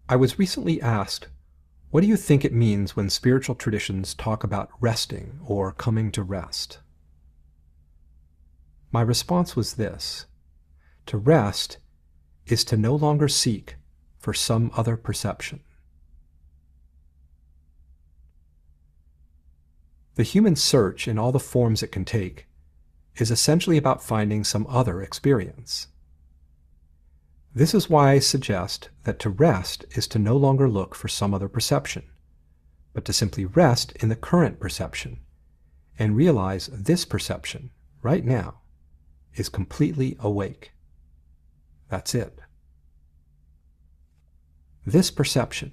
I was recently asked, what do you think it means when spiritual traditions talk about resting or coming to rest? My response was this: to rest is to no longer seek for some other perception. The human search, in all the forms it can take, is essentially about finding some other experience. This is why I suggest that to rest is to no longer look for some other perception, but to simply rest in the current perception and realize this perception, right now, is completely awake. That's it. This perception,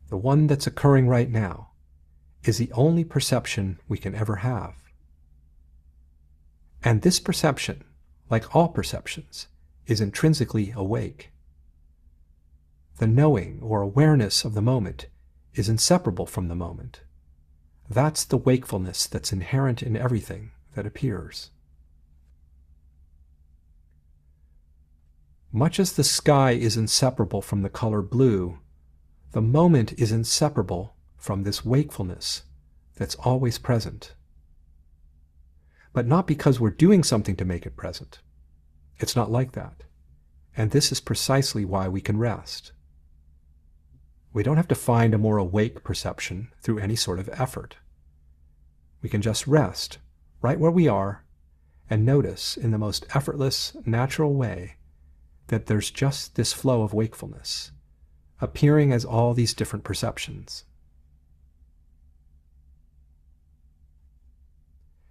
the one that's occurring right now, is the only perception we can ever have. And this perception, like all perceptions, is intrinsically awake. The knowing or awareness of the moment is inseparable from the moment. That's the wakefulness that's inherent in everything that appears. Much as the sky is inseparable from the color blue, the moment is inseparable from this wakefulness that's always present. But not because we're doing something to make it present. It's not like that. And this is precisely why we can rest. We don't have to find a more awake perception through any sort of effort. We can just rest right where we are and notice in the most effortless, natural way that there's just this flow of wakefulness, appearing as all these different perceptions.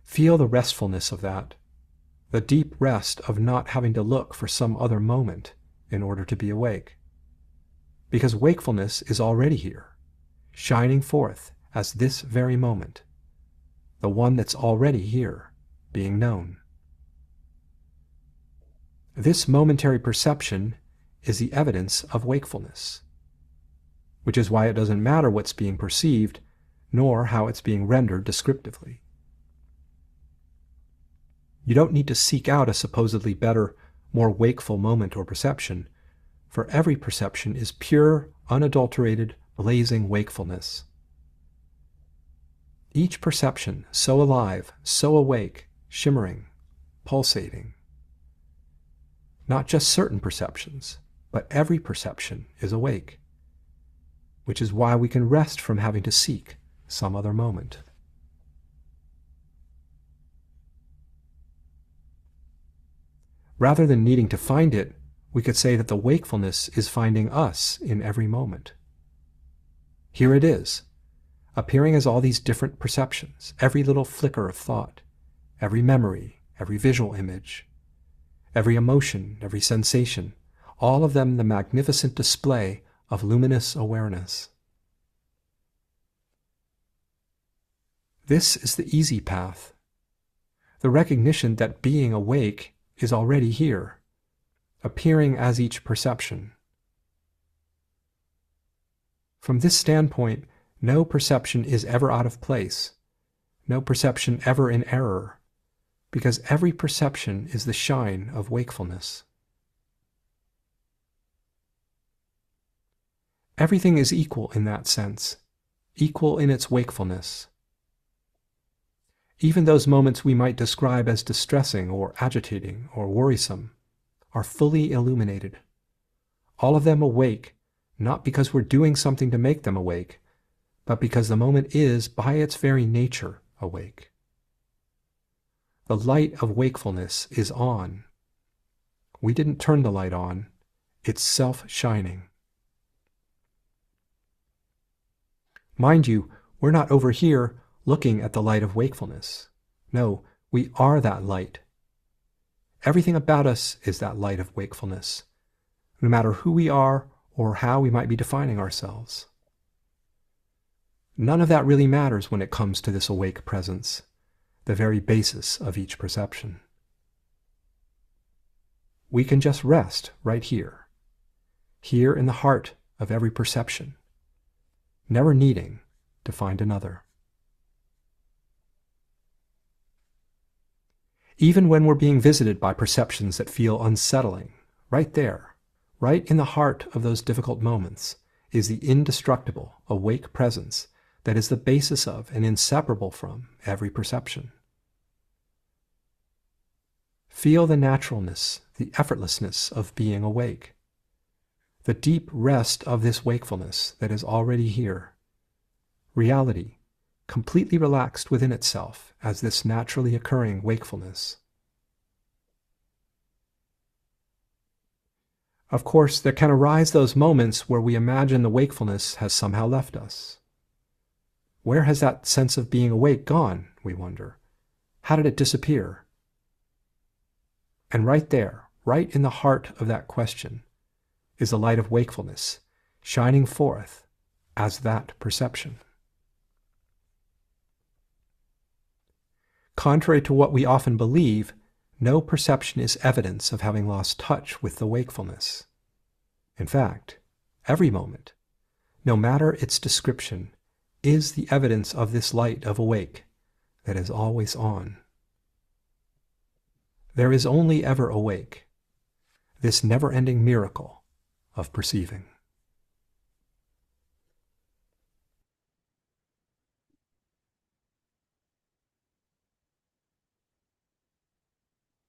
Feel the restfulness of that, the deep rest of not having to look for some other moment in order to be awake. Because wakefulness is already here, shining forth as this very moment, the one that's already here, being known. This momentary perception is the evidence of wakefulness, which is why it doesn't matter what's being perceived, nor how it's being rendered descriptively. You don't need to seek out a supposedly better, more wakeful moment or perception, for every perception is pure, unadulterated, blazing wakefulness. Each perception so alive, so awake, shimmering, pulsating. Not just certain perceptions, but every perception is awake, which is why we can rest from having to seek some other moment. Rather than needing to find it, we could say that the wakefulness is finding us in every moment. Here it is, appearing as all these different perceptions, every little flicker of thought, every memory, every visual image, every emotion, every sensation, all of them the magnificent display of luminous awareness. This is the easy path, the recognition that being awake is already here, appearing as each perception. From this standpoint, no perception is ever out of place, no perception ever in error, because every perception is the shine of wakefulness. Everything is equal in that sense, equal in its wakefulness. Even those moments we might describe as distressing or agitating or worrisome are fully illuminated. All of them awake, not because we're doing something to make them awake, but because the moment is, by its very nature, awake. The light of wakefulness is on. We didn't turn the light on. It's self-shining. Mind you, we're not over here looking at the light of wakefulness. No, we are that light. Everything about us is that light of wakefulness, no matter who we are or how we might be defining ourselves. None of that really matters when it comes to this awake presence, the very basis of each perception. We can just rest right here, here in the heart of every perception, never needing to find another. Even when we're being visited by perceptions that feel unsettling, right there, right in the heart of those difficult moments, is the indestructible, awake presence that is the basis of and inseparable from every perception. Feel the naturalness, the effortlessness of being awake, the deep rest of this wakefulness that is already here, reality completely relaxed within itself as this naturally occurring wakefulness. Of course, there can arise those moments where we imagine the wakefulness has somehow left us. Where has that sense of being awake gone, we wonder? How did it disappear? And right there, right in the heart of that question, is the light of wakefulness shining forth as that perception. Contrary to what we often believe, no perception is evidence of having lost touch with the wakefulness. In fact, every moment, no matter its description, is the evidence of this light of awake that is always on. There is only ever awake, this never-ending miracle of perceiving.